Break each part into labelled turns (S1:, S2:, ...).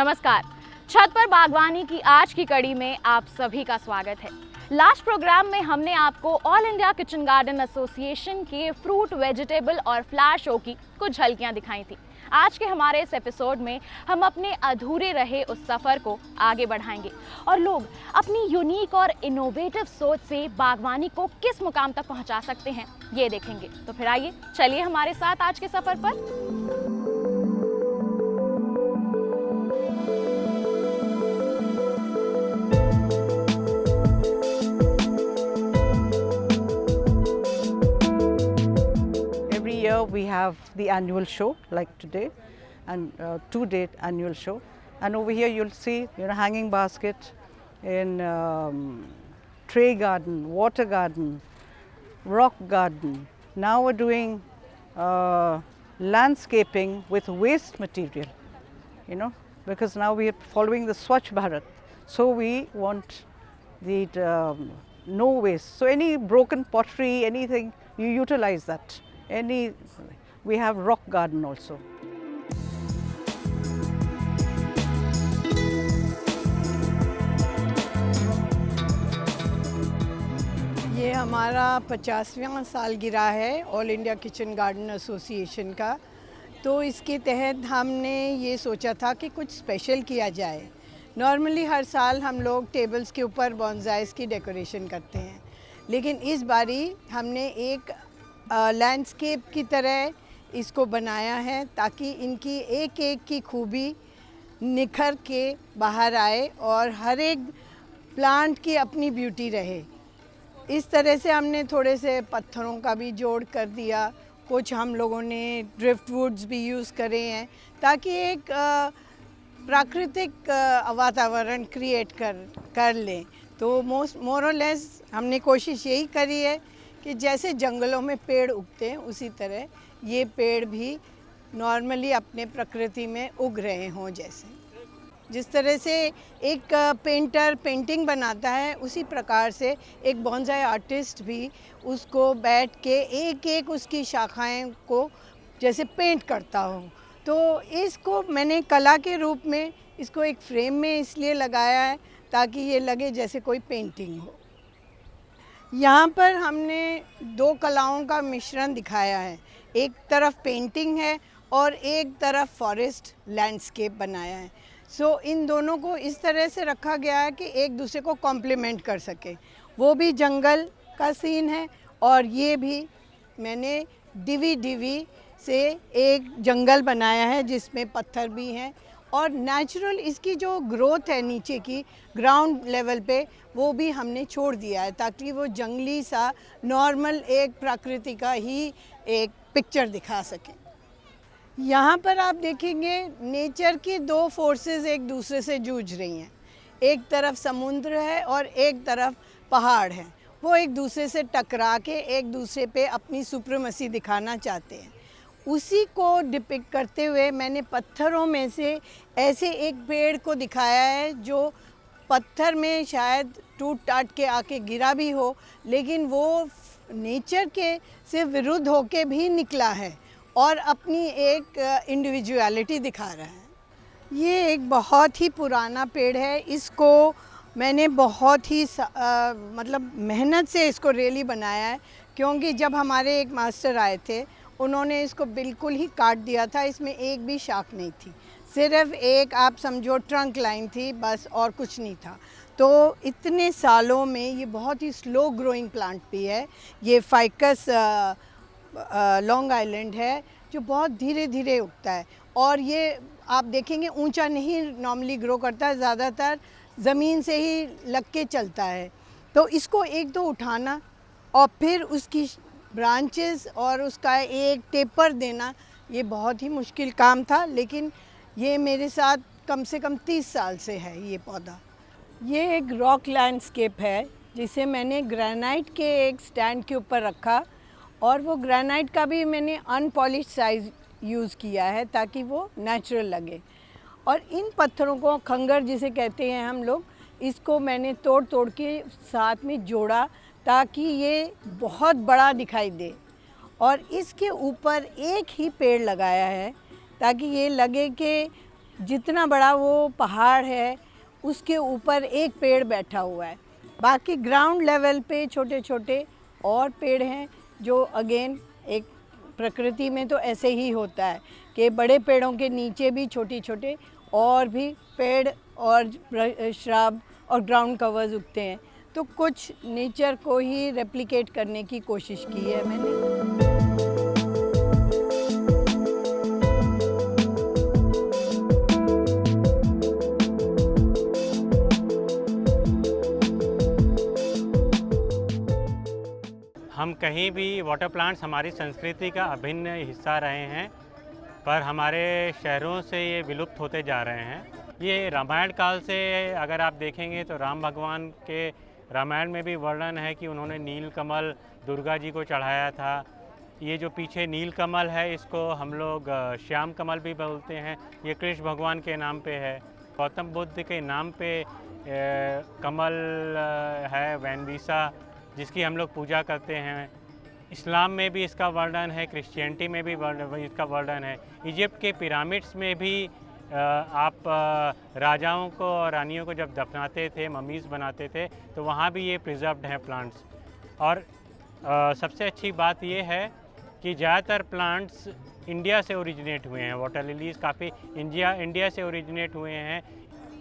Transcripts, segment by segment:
S1: नमस्कार। छत पर बागवानी की आज की कड़ी में आप सभी का स्वागत है। लास्ट प्रोग्राम में हमने आपको all India kitchen garden association के फ्रूट, वेजिटेबल और फ्लावर शो की कुछ झलकियां दिखाई थी। आज के हमारे इस एपिसोड में हम अपने अधूरे रहे उस सफ़र को आगे बढ़ाएंगे और लोग अपनी यूनिक और इनोवेटिव सोच से बागवानी को किस मुकाम तक पहुंचा सकते हैं, ये देखेंगे। तो फिर आइए, चलिए हमारे साथ आज के सफ़र पर।
S2: We have the annual show like today, and two-day annual show. And over here you'll see, hanging basket in tray garden, water garden, rock garden. Now we're doing landscaping with waste material, because now we are following the Swachh Bharat. So we want the no waste. So any broken pottery, anything, you utilize that. We have rock garden also.
S3: ये हमारा 50वां सालगिरह है all India kitchen garden association का। तो इसके तहत हमने ये सोचा था कि कुछ स्पेशल किया जाए। नॉर्मली हर साल हम लोग टेबल्स के ऊपर बॉन्साइज़ की डेकोरेशन करते हैं, लेकिन इस बारी हमने एक लैंडस्केप की तरह इसको बनाया है ताकि इनकी एक एक की खूबी निखर के बाहर आए और हर एक प्लांट की अपनी ब्यूटी रहे। इस तरह से हमने थोड़े से पत्थरों का भी जोड़ कर दिया, कुछ हम लोगों ने ड्रिफ्ट वुड्स भी यूज़ करे हैं ताकि एक प्राकृतिक वातावरण क्रिएट कर लें। तो मोर और लेस हमने कोशिश यही करी है कि जैसे जंगलों में पेड़ उगते हैं उसी तरह ये पेड़ भी नॉर्मली अपने प्रकृति में उग रहे हों। जैसे जिस तरह से एक पेंटर पेंटिंग बनाता है, उसी प्रकार से एक बॉन्साई आर्टिस्ट भी उसको बैठ के एक एक उसकी शाखाएं को जैसे पेंट करता हो। तो इसको मैंने कला के रूप में इसको एक फ्रेम में इसलिए लगाया है ताकि ये लगे जैसे कोई पेंटिंग हो। यहाँ पर हमने दो कलाओं का मिश्रण दिखाया है, एक तरफ पेंटिंग है और एक तरफ फॉरेस्ट लैंडस्केप बनाया है। सो इन दोनों को इस तरह से रखा गया है कि एक दूसरे को कॉम्प्लीमेंट कर सके। वो भी जंगल का सीन है और ये भी मैंने डिवी से एक जंगल बनाया है जिसमें पत्थर भी हैं और नेचुरल इसकी जो ग्रोथ है नीचे की ग्राउंड लेवल पे वो भी हमने छोड़ दिया है ताकि वो जंगली सा नॉर्मल एक प्रकृति का ही एक पिक्चर दिखा सके। यहाँ पर आप देखेंगे नेचर की दो फोर्सेस एक दूसरे से जूझ रही हैं। एक तरफ समुद्र है और एक तरफ पहाड़ है। वो एक दूसरे से टकरा के एक दूसरे पे अपनी सुप्रीमेसी दिखाना चाहते हैं। उसी को डिपिक्ट करते हुए मैंने पत्थरों में से ऐसे एक पेड़ को दिखाया है जो पत्थर में शायद टूट टाट के आके गिरा भी हो, लेकिन वो नेचर के से विरुद्ध होके भी निकला है और अपनी एक इंडिविजुअलिटी दिखा रहा है। ये एक बहुत ही पुराना पेड़ है। इसको मैंने बहुत ही मतलब मेहनत से इसको रियली बनाया है, क्योंकि जब हमारे एक मास्टर आए थे उन्होंने इसको बिल्कुल ही काट दिया था। इसमें एक भी शाख नहीं थी, सिर्फ एक आप समझो ट्रंक लाइन थी बस, और कुछ नहीं था। तो इतने सालों में ये बहुत ही स्लो ग्रोइंग प्लांट भी है। ये फाइकस लॉन्ग आइलैंड है जो बहुत धीरे धीरे उगता है और ये आप देखेंगे ऊंचा नहीं नॉर्मली ग्रो करता है, ज़्यादातर ज़मीन से ही लग के चलता है। तो इसको एक तो उठाना और फिर उसकी ब्रांचेस और उसका एक टेपर देना, ये बहुत ही मुश्किल काम था, लेकिन ये मेरे साथ कम से कम 30 साल से है ये पौधा। ये एक रॉक लैंडस्केप है जिसे मैंने ग्रेनाइट के एक स्टैंड के ऊपर रखा और वो ग्रेनाइट का भी मैंने अनपॉलिश साइज यूज़ किया है ताकि वो नेचुरल लगे। और इन पत्थरों को खंगर जिसे कहते हैं हम लोग, इसको मैंने तोड़ के साथ में जोड़ा ताकि ये बहुत बड़ा दिखाई दे। और इसके ऊपर एक ही पेड़ लगाया है ताकि ये लगे कि जितना बड़ा वो पहाड़ है उसके ऊपर एक पेड़ बैठा हुआ है। बाकी ग्राउंड लेवल पे छोटे छोटे और पेड़ हैं जो अगेन एक प्रकृति में तो ऐसे ही होता है कि बड़े पेड़ों के नीचे भी छोटे छोटे और भी पेड़ और श्रब और ग्राउंड कवर्स उगते हैं। तो कुछ नेचर को ही रेप्लिकेट करने की कोशिश की है मैंने।
S4: हम कहीं भी वाटर प्लांट्स हमारी संस्कृति का अभिन्न हिस्सा रहे हैं, पर हमारे शहरों से ये विलुप्त होते जा रहे हैं। ये रामायण काल से अगर आप देखेंगे तो राम भगवान के रामायण में भी वर्णन है कि उन्होंने नील कमल दुर्गा जी को चढ़ाया था। ये जो पीछे नील कमल है इसको हम लोग श्याम कमल भी बोलते हैं। ये कृष्ण भगवान के नाम पे है। गौतम बुद्ध के नाम पे कमल है वैनविसा, जिसकी हम लोग पूजा करते हैं। इस्लाम में भी इसका वर्णन है, क्रिश्चियनिटी में भी इसका वर्णन है। इजिप्ट के पिरामिड्स में भी आप राजाओं को और रानियों को जब दफनाते थे, ममीज़ बनाते थे, तो वहाँ भी ये प्रिजर्व्ड हैं प्लांट्स। और सबसे अच्छी बात ये है कि ज़्यादातर प्लांट्स इंडिया से ओरिजिनेट हुए हैं। वाटर लिलीज़ काफ़ी इंडिया से ओरिजिनेट हुए हैं।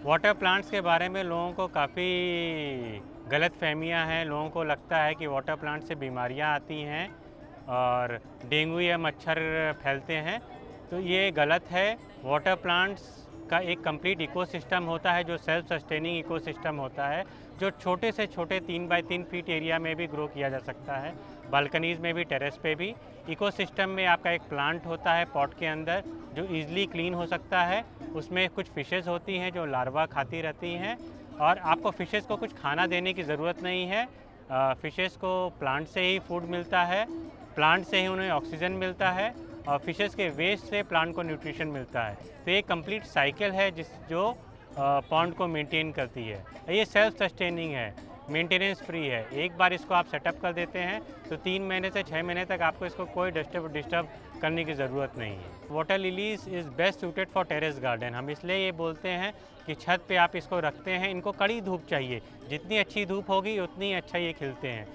S4: वाटर प्लांट्स के बारे में लोगों को काफ़ी गलत फहमियाँ हैं। लोगों को लगता है कि वाटर प्लांट से बीमारियाँ आती हैं और डेंगू या मच्छर फैलते हैं, तो ये गलत है। वाटर प्लांट्स का एक कंप्लीट इकोसिस्टम होता है जो सेल्फ सस्टेनिंग इकोसिस्टम होता है, जो छोटे से छोटे 3 बाय 3 फीट एरिया में भी ग्रो किया जा सकता है, बालकनीज़ में भी, टेरेस पे भी। इकोसिस्टम में आपका एक प्लांट होता है पॉट के अंदर जो ईज़िली क्लीन हो सकता है। उसमें कुछ फिशेस होती हैं जो लार्वा खाती रहती हैं, और आपको फिशेस को कुछ खाना देने की ज़रूरत नहीं है। फिशेस को प्लांट से ही फूड मिलता है, प्लांट से ही उन्हें ऑक्सीजन मिलता है, और फिशेस के वेस्ट से प्लांट को न्यूट्रिशन मिलता है। तो ये कंप्लीट साइकिल है जो पॉन्ड को मेंटेन करती है। ये सेल्फ सस्टेनिंग है, मेंटेनेंस फ्री है। एक बार इसको आप सेटअप कर देते हैं तो 3 महीने से 6 महीने तक आपको इसको कोई डिस्टर्ब करने की ज़रूरत नहीं है। Water lilies is best suited for terrace garden. हम इसलिए ये बोलते हैं कि छत पे आप इसको रखते हैं, इनको कड़ी धूप चाहिए। जितनी अच्छी धूप होगी उतनी अच्छा ये खिलते हैं।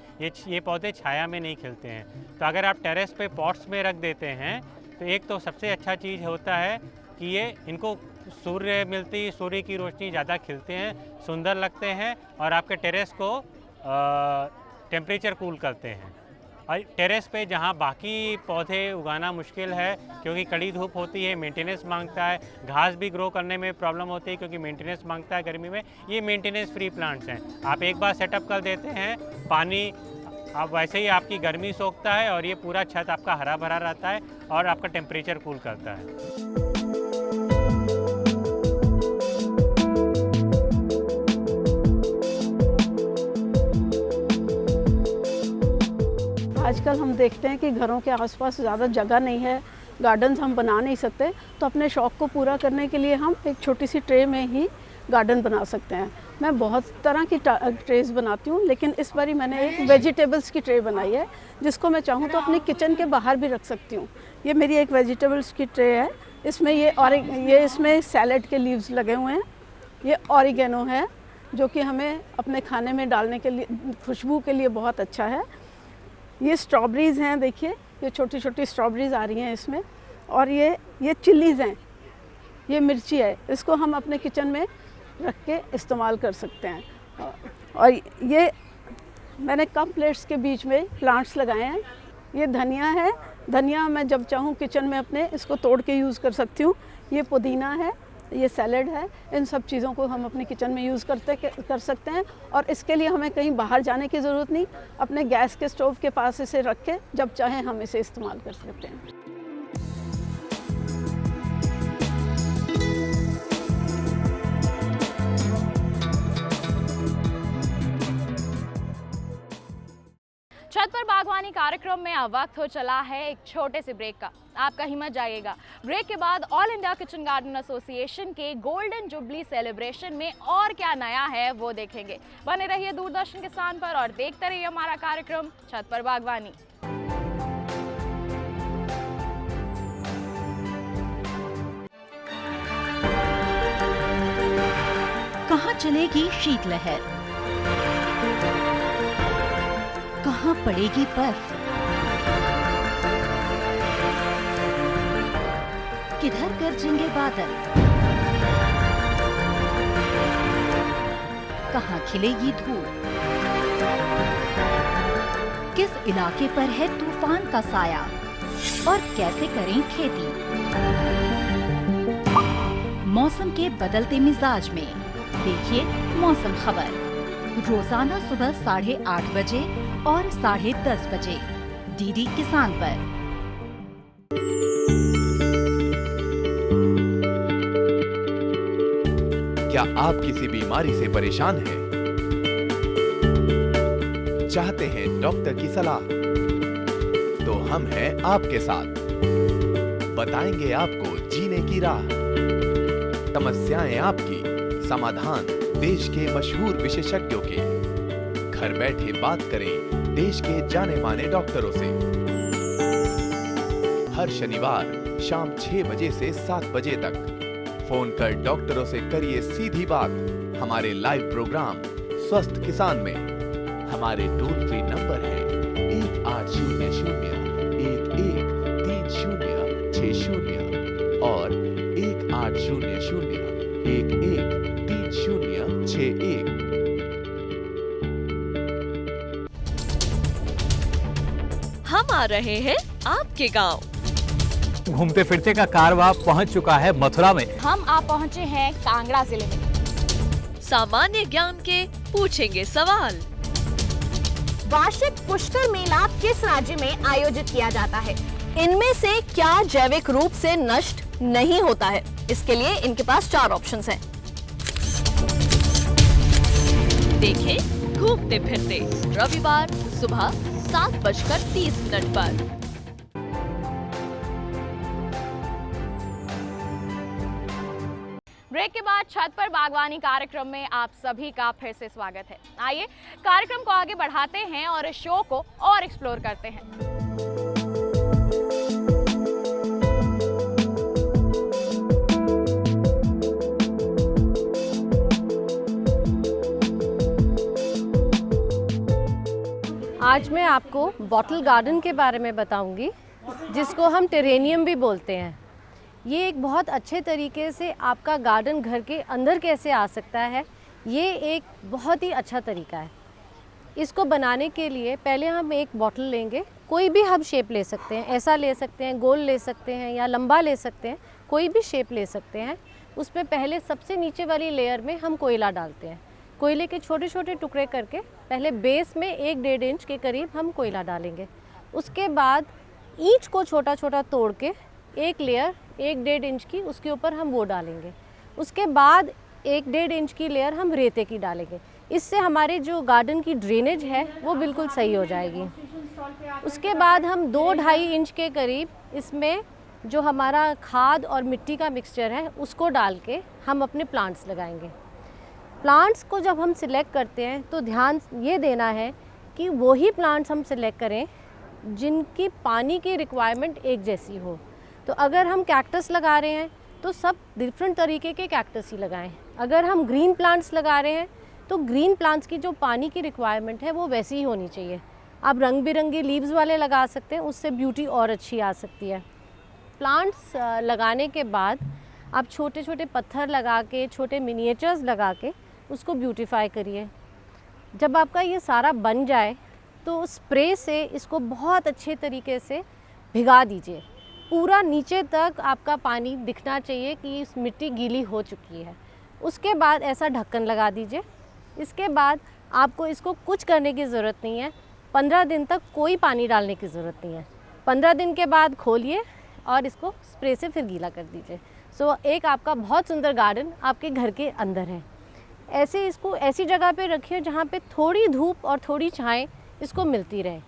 S4: ये पौधे छाया में नहीं खिलते हैं। तो अगर आप टेरेस पे पॉट्स में रख देते हैं तो एक तो सबसे अच्छा चीज़ होता है कि ये इनको सूर्य की रोशनी ज़्यादा खिलते हैं, सुंदर लगते हैं, और आपके टेरेस को टेम्परेचर कूल करते हैं। और टेरेस पे जहाँ बाकी पौधे उगाना मुश्किल है क्योंकि कड़ी धूप होती है, मेंटेनेंस मांगता है, घास भी ग्रो करने में प्रॉब्लम होती है क्योंकि मेंटेनेंस मांगता है गर्मी में, ये मेंटेनेंस फ्री प्लांट्स हैं। आप एक बार सेटअप कर देते हैं, पानी आप वैसे ही आपकी गर्मी सोखता है और ये पूरा छत आपका हरा भरा रहता है और आपका टेम्परेचर कूल करता है।
S5: आजकल हम देखते हैं कि घरों के आसपास ज़्यादा जगह नहीं है, गार्डन्स हम बना नहीं सकते, तो अपने शौक़ को पूरा करने के लिए हम एक छोटी सी ट्रे में ही गार्डन बना सकते हैं। मैं बहुत तरह की ट्रेस बनाती हूँ, लेकिन इस बारी मैंने एक वेजिटेबल्स की ट्रे बनाई है जिसको मैं चाहूँ तो अपने किचन के बाहर भी रख सकती हूँ। ये मेरी एक वेजिटेबल्स की ट्रे है। इसमें ये इसमें सैलड के लीव्स लगे हुए हैं। ये ऑरिगेनो है जो कि हमें अपने खाने में डालने के लिए, खुशबू के लिए बहुत अच्छा है। ये स्ट्रॉबेरीज़ हैं, देखिए ये छोटी छोटी स्ट्रॉबेरीज़ आ रही हैं इसमें। और ये चिल्लीज़ हैं, ये मिर्ची है, इसको हम अपने किचन में रख के इस्तेमाल कर सकते हैं। और ये मैंने कम प्लेट्स के बीच में प्लांट्स लगाए हैं। ये धनिया है, धनिया मैं जब चाहूँ किचन में अपने इसको तोड़ के यूज़ कर सकती हूँ। ये पुदीना है, ये सैलड है। इन सब चीज़ों को हम अपने किचन में यूज़ कर सकते हैं, और इसके लिए हमें कहीं बाहर जाने की ज़रूरत नहीं। अपने गैस के स्टोव के पास इसे रख के जब चाहें हम इसे इस्तेमाल कर सकते हैं।
S1: छत पर बागवानी कार्यक्रम में अब वक्त हो चला है एक छोटे से ब्रेक का। आप कहीं मत जाइएगा। ब्रेक के बाद all India kitchen garden association के गोल्डन जुबली सेलिब्रेशन में और क्या नया है वो देखेंगे। बने रहिए दूरदर्शन के स्थान पर और देखते रहिए हमारा कार्यक्रम छत पर बागवानी।
S6: कहाँ चलेगी शीतलहर, कहाँ पड़ेगी बर्फ, किधर गरजेंगे बादल, कहाँ खिलेगी धूप, किस इलाके पर है तूफान का साया और कैसे करें खेती। मौसम के बदलते मिजाज में देखिए मौसम खबर रोजाना सुबह 8:30 बजे और 10:30 बजे डीडी किसान पर।
S7: क्या आप किसी बीमारी से परेशान हैं? चाहते हैं डॉक्टर की सलाह? तो हम हैं आपके साथ, बताएंगे आपको जीने की राह। समस्याएं आपकी, समाधान देश के मशहूर विशेषज्ञों के। घर बैठे बात करें देश के जाने माने डॉक्टरों से। हर शनिवार शाम 6 बजे से 7 बजे तक फोन कर डॉक्टरों से करिए सीधी बात हमारे लाइव प्रोग्राम स्वस्थ किसान में। हमारे टोल फ्री नंबर है 1800-113060 और 1800-113061।
S8: हम आ रहे हैं आपके गांव।
S9: घूमते फिरते का कारवां पहुंच चुका है मथुरा में।
S1: हम आप पहुंचे हैं कांगड़ा जिले में।
S8: सामान्य ज्ञान के पूछेंगे सवाल।
S1: वार्षिक पुष्कर मेला किस राज्य में आयोजित किया जाता है? इनमें से क्या जैविक रूप से नष्ट नहीं होता है? इसके लिए इनके पास 4 ऑप्शंस हैं।
S8: देखें घूमते फिरते रविवार सुबह 7:30 पर।
S1: ब्रेक के बाद छत पर बागवानी कार्यक्रम में आप सभी का फिर से स्वागत है। आइए कार्यक्रम को आगे बढ़ाते हैं और इस शो को और एक्सप्लोर करते हैं।
S10: आज मैं आपको बॉटल गार्डन के बारे में बताऊंगी, जिसको हम टेरेनियम भी बोलते हैं। ये एक बहुत अच्छे तरीके से आपका गार्डन घर के अंदर कैसे आ सकता है, ये एक बहुत ही अच्छा तरीका है। इसको बनाने के लिए पहले हम एक बॉटल लेंगे, कोई भी हम शेप ले सकते हैं, ऐसा ले सकते हैं, गोल ले सकते हैं या लंबा ले सकते हैं, कोई भी शेप ले सकते हैं। उसमें पहले सबसे नीचे वाली लेयर में हम कोयला डालते हैं। कोयले के छोटे छोटे टुकड़े करके पहले बेस में 1-1.5 इंच के करीब हम कोयला डालेंगे। उसके बाद ईंट को छोटा छोटा तोड़ के एक लेयर 1-1.5 इंच की उसके ऊपर हम वो डालेंगे। उसके बाद 1-1.5 इंच की लेयर हम रेते की डालेंगे। इससे हमारे जो गार्डन की ड्रेनेज है वो बिल्कुल सही हो जाएगी। उसके बाद हम 2-2.5 इंच के करीब इसमें जो हमारा खाद और मिट्टी का मिक्सचर है उसको डाल के हम अपने प्लांट्स लगाएंगे। प्लांट्स को जब हम सिलेक्ट करते हैं तो ध्यान ये देना है कि वही प्लांट्स हम सिलेक्ट करें जिनकी पानी की रिक्वायरमेंट एक जैसी हो। तो अगर हम कैक्टस लगा रहे हैं तो सब डिफरेंट तरीके के कैक्टस ही लगाएं। अगर हम ग्रीन प्लांट्स लगा रहे हैं तो ग्रीन प्लांट्स की जो पानी की रिक्वायरमेंट है वो वैसी ही होनी चाहिए। आप रंग बिरंगी लीव्स वाले लगा सकते हैं, उससे ब्यूटी और अच्छी आ सकती है। प्लांट्स लगाने के बाद आप छोटे छोटे पत्थर लगा के, छोटे मिनिएचर्स लगा के उसको ब्यूटीफाई करिए। जब आपका ये सारा बन जाए तो स्प्रे से इसको बहुत अच्छे तरीके से भिगा दीजिए। पूरा नीचे तक आपका पानी दिखना चाहिए कि इस मिट्टी गीली हो चुकी है। उसके बाद ऐसा ढक्कन लगा दीजिए। इसके बाद आपको इसको कुछ करने की ज़रूरत नहीं है। 15 दिन तक कोई पानी डालने की ज़रूरत नहीं है। 15 दिन के बाद खोलिए और इसको स्प्रे से फिर गीला कर दीजिए। सो एक आपका बहुत सुंदर गार्डन आपके घर के अंदर है। ऐसे इसको ऐसी जगह पे रखिए जहाँ पे थोड़ी धूप और थोड़ी छाएं इसको मिलती रहे।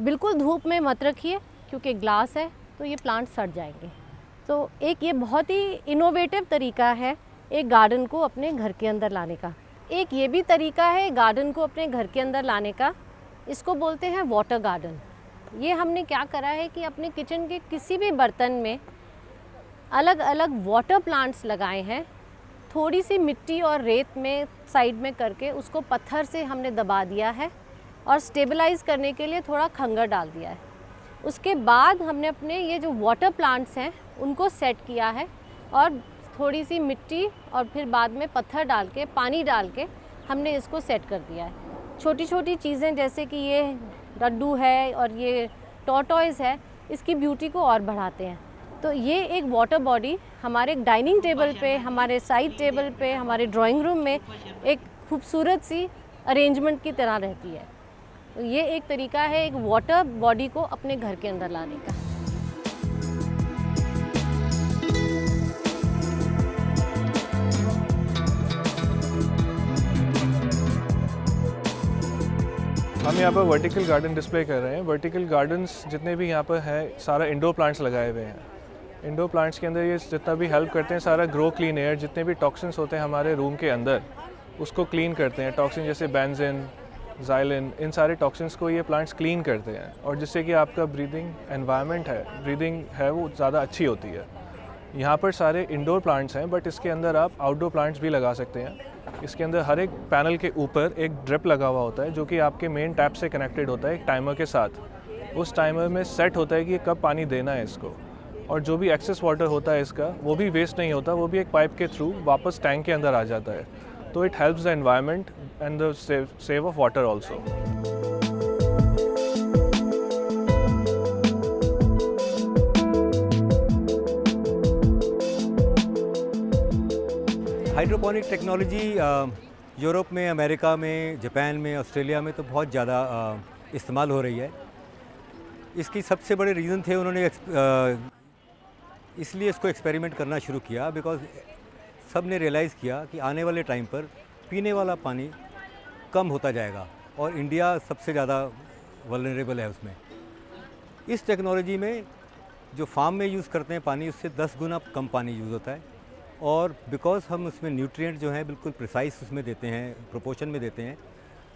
S10: बिल्कुल धूप में मत रखिए क्योंकि ग्लास है तो ये प्लांट सड़ जाएंगे। तो एक ये बहुत ही इनोवेटिव तरीका है एक गार्डन को अपने घर के अंदर लाने का। एक ये भी तरीका है गार्डन को अपने घर के अंदर लाने का, इसको बोलते हैं वाटर गार्डन। ये हमने क्या करा है कि अपने किचन के किसी भी बर्तन में अलग अलग वाटर प्लांट्स लगाए हैं थोड़ी सी मिट्टी और रेत में साइड में करके उसको पत्थर से हमने दबा दिया है और स्टेबलाइज़ करने के लिए थोड़ा खंगर डाल दिया है। उसके बाद हमने अपने ये जो वाटर प्लांट्स हैं उनको सेट किया है और थोड़ी सी मिट्टी और फिर बाद में पत्थर डाल के, पानी डाल के हमने इसको सेट कर दिया है। छोटी छोटी चीज़ें जैसे कि ये डड्डू है और ये टॉर्टॉइस है, इसकी ब्यूटी को और बढ़ाते हैं। तो ये एक वाटर बॉडी हमारे डाइनिंग टेबल पे, हमारे साइड टेबल पे, हमारे ड्राइंग रूम में एक खूबसूरत सी अरेंजमेंट की तरह रहती है। तो ये एक तरीका है एक वाटर बॉडी को अपने घर के अंदर लाने का।
S11: हम यहाँ पर वर्टिकल गार्डन डिस्प्ले कर रहे हैं। वर्टिकल गार्डन्स जितने भी यहाँ पर हैं सारा इंडोर प्लांट्स लगाए हुए हैं। इंडोर प्लांट्स के अंदर ये जितना भी हेल्प करते हैं, सारा ग्रो क्लीन एयर, जितने भी टॉक्सिन्स होते हैं हमारे रूम के अंदर उसको क्लीन करते हैं। टॉक्सिन जैसे बेंजीन, ज़ाइलिन, इन सारे टॉक्सिन्स को ये प्लांट्स क्लीन करते हैं और जिससे कि आपका ब्रीदिंग है वो ज़्यादा अच्छी होती है। यहाँ पर सारे इंडोर प्लांट्स हैं, बट इसके अंदर आप आउटडोर प्लांट्स भी लगा सकते हैं। इसके अंदर हर एक पैनल के ऊपर एक ड्रिप लगा हुआ होता है जो कि आपके मेन टैप से कनेक्टेड होता है एक टाइमर के साथ। उस टाइमर में सेट होता है कि कब पानी देना है इसको, और जो भी एक्सेस वाटर होता है इसका वो भी वेस्ट नहीं होता, वो भी एक पाइप के थ्रू वापस टैंक के अंदर आ जाता है। तो it helps the environment and the save of water also.
S12: Hydroponic technology Europe में, अमेरिका में, जापान में, ऑस्ट्रेलिया में तो बहुत ज़्यादा इस्तेमाल हो रही है। इसकी सबसे बड़े रीज़न थे, उन्होंने इसलिए इसको एक्सपेरिमेंट करना शुरू किया बिकॉज सब ने रियलाइज़ किया कि आने वाले टाइम पर पीने वाला पानी कम होता जाएगा और इंडिया सबसे ज़्यादा वल्नरेबल है उसमें। इस टेक्नोलॉजी में जो फार्म में यूज़ करते हैं पानी, उससे 10 गुना कम पानी यूज़ होता है और बिकॉज हम उसमें न्यूट्रिएंट जो हैं बिल्कुल प्रिसाइज उसमें देते हैं, प्रोपोर्शन में देते हैं,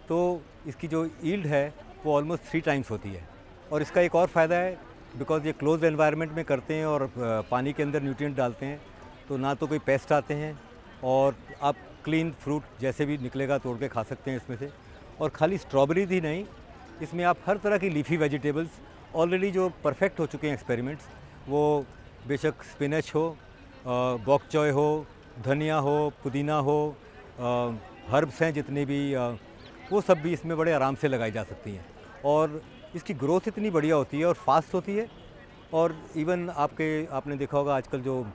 S12: तो इसकी जो यील्ड है वो ऑलमोस्ट 3 टाइम्स होती है। और इसका एक और फ़ायदा है, बिकॉज ये क्लोज्ड एनवायरनमेंट में करते हैं और पानी के अंदर न्यूट्रिएंट डालते हैं, तो ना तो कोई पेस्ट आते हैं और आप क्लीन फ्रूट जैसे भी निकलेगा तोड़ के खा सकते हैं इसमें से। और खाली स्ट्रॉबेरीज ही नहीं, इसमें आप हर तरह की लीफी वेजिटेबल्स ऑलरेडी जो परफेक्ट हो चुके हैं एक्सपेरिमेंट्स, वो बेशक स्पिनच हो, बॉक चॉय हो, धनिया हो, पुदीना हो, हर्ब्स हैं जितने भी, वो सब भी इसमें बड़े आराम से लगाई जा सकती हैं। और इसकी ग्रोथ इतनी बढ़िया होती है और फास्ट होती है। और इवन आपने देखा होगा आजकल जो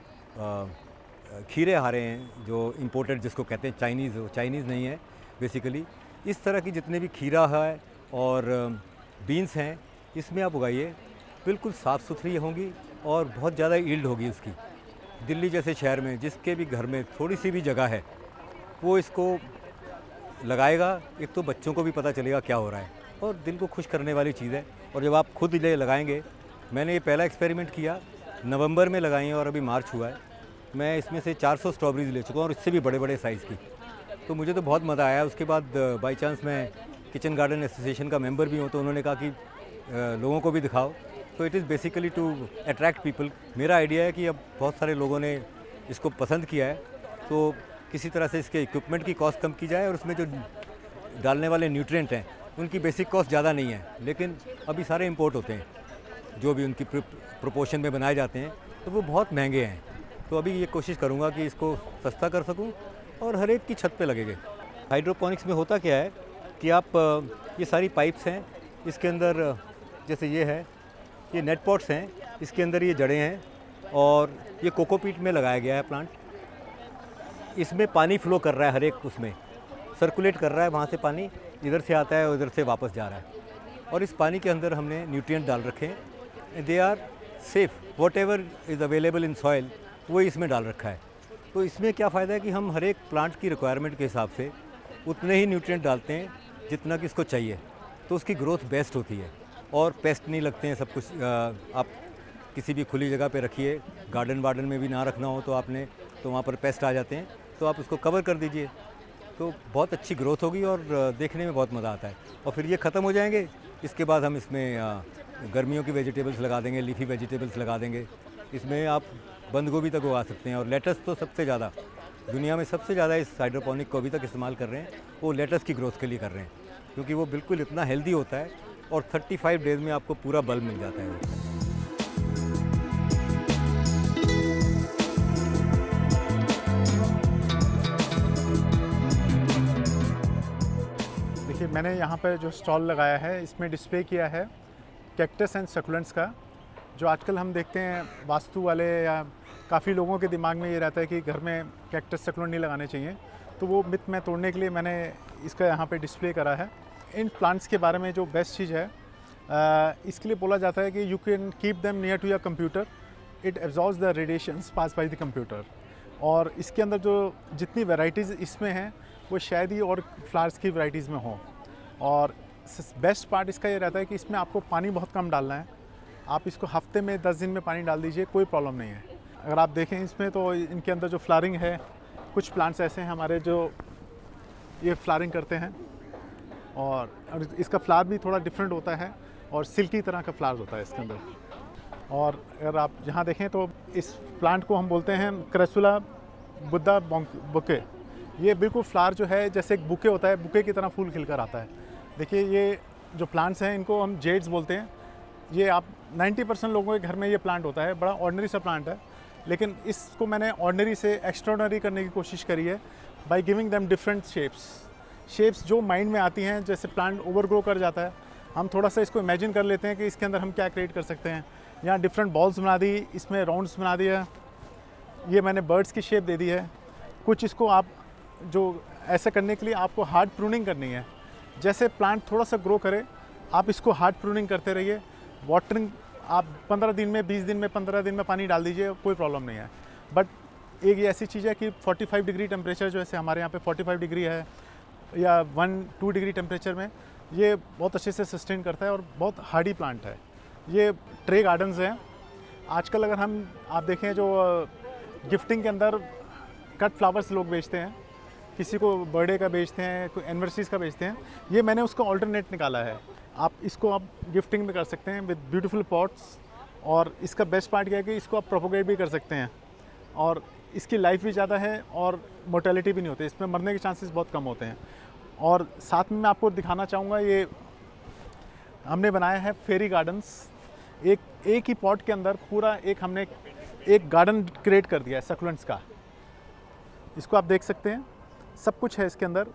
S12: खीरे आ रहे हैं जो इंपोर्टेड जिसको कहते हैं चाइनीज़, चाइनीज़ नहीं है बेसिकली, इस तरह की जितने भी खीरा है और बीन्स हैं इसमें आप उगाइए, बिल्कुल साफ़ सुथरी होंगी और बहुत ज़्यादा यील्ड होगी इसकी। दिल्ली जैसे शहर में जिसके भी घर में थोड़ी सी भी जगह है वो इसको लगाएगा, एक तो बच्चों को भी पता चलेगा क्या हो रहा है और दिल को खुश करने वाली चीज़ है। और जब आप खुद ले लगाएंगे, मैंने ये पहला एक्सपेरिमेंट किया नवंबर में लगाई है और अभी मार्च हुआ है, मैं इसमें से 400 स्ट्रॉबेरीज ले चुका हूँ और इससे भी बड़े बड़े साइज़ की, तो मुझे तो बहुत मज़ा आया। उसके बाद बाई चांस मैं किचन गार्डन एसोसिएशन का मेंबर भी हूँ, तो उन्होंने कहा कि लोगों को भी दिखाओ। तो it is basically to attract people. मेरा आइडिया है कि अब बहुत सारे लोगों ने इसको पसंद किया है, तो किसी तरह से इसके इक्विपमेंट की कॉस्ट कम की जाए और उसमें जो डालने वाले न्यूट्रिएंट हैं उनकी बेसिक कॉस्ट ज़्यादा नहीं है, लेकिन अभी सारे इंपोर्ट होते हैं जो भी उनकी प्रोपोर्शन में बनाए जाते हैं, तो वो बहुत महंगे हैं। तो अभी ये कोशिश करूँगा कि इसको सस्ता कर सकूँ और हर एक की छत पे लगेगा। हाइड्रोपोनिक्स में होता क्या है कि आप ये सारी पाइप्स हैं, इसके अंदर जैसे ये है, ये नेट पॉट्स हैं, इसके अंदर ये जड़ें हैं और ये कोकोपीट में लगाया गया है प्लांट। इसमें पानी फ्लो कर रहा है, हर एक उसमें सर्कुलेट कर रहा है, वहाँ से पानी इधर से आता है और इधर से वापस जा रहा है। और इस पानी के अंदर हमने न्यूट्रिएंट डाल रखे हैं, they are safe, whatever is available in soil वही इसमें डाल रखा है। तो इसमें क्या फ़ायदा है कि हम हर एक प्लांट की रिक्वायरमेंट के हिसाब से उतने ही न्यूट्रिएंट डालते हैं जितना कि इसको चाहिए, तो उसकी ग्रोथ बेस्ट होती है और पेस्ट नहीं लगते हैं। सब कुछ आप किसी भी खुली जगह पे रखिए, गार्डन वार्डन में भी ना रखना हो तो आपने, तो वहाँ पर पेस्ट आ जाते हैं, तो आप उसको कवर कर दीजिए, तो बहुत अच्छी ग्रोथ होगी और देखने में बहुत मज़ा आता है। और फिर ये ख़त्म हो जाएंगे, इसके बाद हम इसमें गर्मियों की वेजिटेबल्स लगा देंगे, लीफी वेजिटेबल्स लगा देंगे। इसमें आप बंद गोभी तक उगा सकते हैं और लेटस तो सबसे ज़्यादा, दुनिया में सबसे ज़्यादा इस हाइड्रोपोनिक को अभी तक इस्तेमाल कर रहे हैं वो लेटस की ग्रोथ के लिए कर रहे हैं, क्योंकि वो बिल्कुल इतना हेल्दी होता है और 35 डेज़ में आपको पूरा बल्ब मिल जाता है।
S13: देखिए, मैंने यहाँ पर जो स्टॉल लगाया है इसमें डिस्प्ले किया है कैक्टस एंड सक्युलेंट्स का। जो आजकल हम देखते हैं वास्तु वाले या काफ़ी लोगों के दिमाग में ये रहता है कि घर में कैक्टस सक्युलेंट नहीं लगाने चाहिए, तो वो मिथ में तोड़ने के लिए मैंने इसका यहाँ पे डिस्प्ले करा है। इन प्लांट्स के बारे में जो बेस्ट चीज़ है, इसके लिए बोला जाता है कि you can keep them near to your computer, it absorbs the radiations pass by the computer. और इसके अंदर जो जितनी वैरायटीज़ इसमें हैं वो शायद ही और फ्लावर्स की वैरायटीज़ में हो। और बेस्ट पार्ट इसका ये रहता है कि इसमें आपको पानी बहुत कम डालना है। आप इसको हफ्ते में 10 दिन में पानी डाल दीजिए, कोई प्रॉब्लम नहीं है। अगर आप देखें इसमें तो इनके अंदर जो फ्लावरिंग है, कुछ प्लांट्स ऐसे हैं हमारे जो ये फ्लावरिंग करते हैं और इसका फ्लावर भी थोड़ा डिफरेंट होता है और सिल्की तरह का फ्लावर होता है इसके अंदर। और अगर आप यहाँ देखें तो इस प्लांट को हम बोलते हैं क्रेसुला बुद्धा बुके। ये बिल्कुल फ्लावर जो है जैसे एक बुके होता है, बुके की तरह फूल खिलकर आता है। देखिए, ये जो प्लांट्स हैं इनको हम जेड्स बोलते हैं। ये आप 90% लोगों के घर में ये प्लांट होता है, बड़ा ऑर्डिनरी सा प्लांट है, लेकिन इसको मैंने ऑर्डिनरी से एक्स्ट्राऑर्डिनरी करने की कोशिश करी है by giving them different shapes जो माइंड में आती हैं। जैसे प्लांट ओवरग्रो कर जाता है, हम थोड़ा सा इसको इमेजिन कर लेते हैं कि इसके अंदर हम क्या क्रिएट कर सकते हैं। यहाँ डिफरेंट बॉल्स बना दी, इसमें राउंड्स बना दिया, ये मैंने बर्ड्स की शेप दे दी है। कुछ इसको आप जो ऐसा करने के लिए आपको हार्ड प्रूनिंग करनी है। जैसे प्लांट थोड़ा सा ग्रो करे, आप इसको हार्ड प्रूनिंग करते रहिए। वाटरिंग आप 15 दिन में, 20 दिन में, 15 दिन में पानी डाल दीजिए, कोई प्रॉब्लम नहीं है। बट एक ये ऐसी चीज़ है कि 45 डिग्री टेम्परेचर, जो ऐसे हमारे यहाँ पे 45 डिग्री है या 1-2 डिग्री टेम्परेचर में, ये बहुत अच्छे से सस्टेन करता है और बहुत हार्डी प्लांट है। ये ट्रे गार्डन्स हैं। आजकल अगर आप देखें जो गिफ्टिंग के अंदर कट फ्लावर्स लोग बेचते हैं, किसी को बर्थडे का बेचते हैं, कोई एनिवर्सरीज का बेचते हैं, ये मैंने उसका ऑल्टरनेट निकाला है। आप इसको आप गिफ्टिंग में कर सकते हैं विद ब्यूटीफुल पॉट्स। और इसका बेस्ट पार्ट क्या है कि इसको आप प्रोपोगेट भी कर सकते हैं और इसकी लाइफ भी ज़्यादा है और मोर्टेलिटी भी नहीं होती, इसमें मरने के चांसेस बहुत कम होते हैं। और साथ में मैं आपको दिखाना चाहूँगा, ये हमने बनाया है फेरी गार्डन्स। एक ही पॉट के अंदर पूरा हमने एक गार्डन क्रिएट कर दिया है सक्युलेंट्स का। इसको आप देख सकते हैं, सब कुछ है इसके अंदर।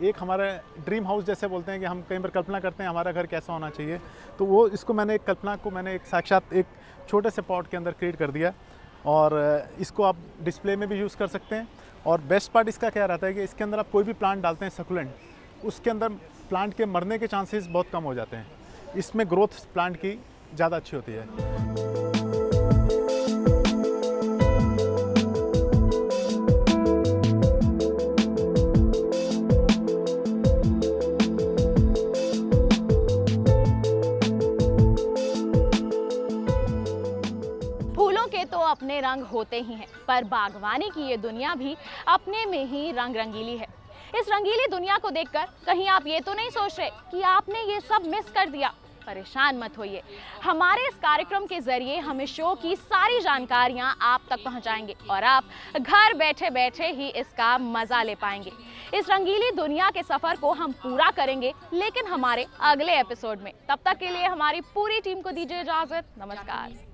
S13: एक हमारा ड्रीम हाउस जैसे बोलते हैं कि हम कई बार कल्पना करते हैं हमारा घर कैसा होना चाहिए, तो वो इसको मैंने एक कल्पना को मैंने एक साक्षात एक छोटे से पॉट के अंदर क्रिएट कर दिया। और इसको आप डिस्प्ले में भी यूज़ कर सकते हैं। और बेस्ट पार्ट इसका क्या रहता है कि इसके अंदर आप कोई भी प्लांट डालते हैं सक्युलेंट, उसके अंदर प्लांट के मरने के चांसेस बहुत कम हो जाते हैं। इसमें ग्रोथ प्लांट की ज़्यादा अच्छी होती है।
S1: अपने रंग होते ही हैं, पर बागवानी की ये दुनिया भी अपने में ही रंग रंगीली है। इस रंगीली दुनिया को देखकर कहीं आप ये तो नहीं सोच रहे कि आपने ये सब मिस कर दिया। परेशान मत होइए, हमारे इस कार्यक्रम के जरिए हम इस शो की सारी जानकारियां आप तक पहुंचाएंगे और आप घर बैठे बैठे ही इसका मजा ले पाएंगे। इस रंगीली दुनिया के सफर को हम पूरा करेंगे, लेकिन हमारे अगले एपिसोड में। तब तक के लिए हमारी पूरी टीम को दीजिए इजाजत। नमस्कार।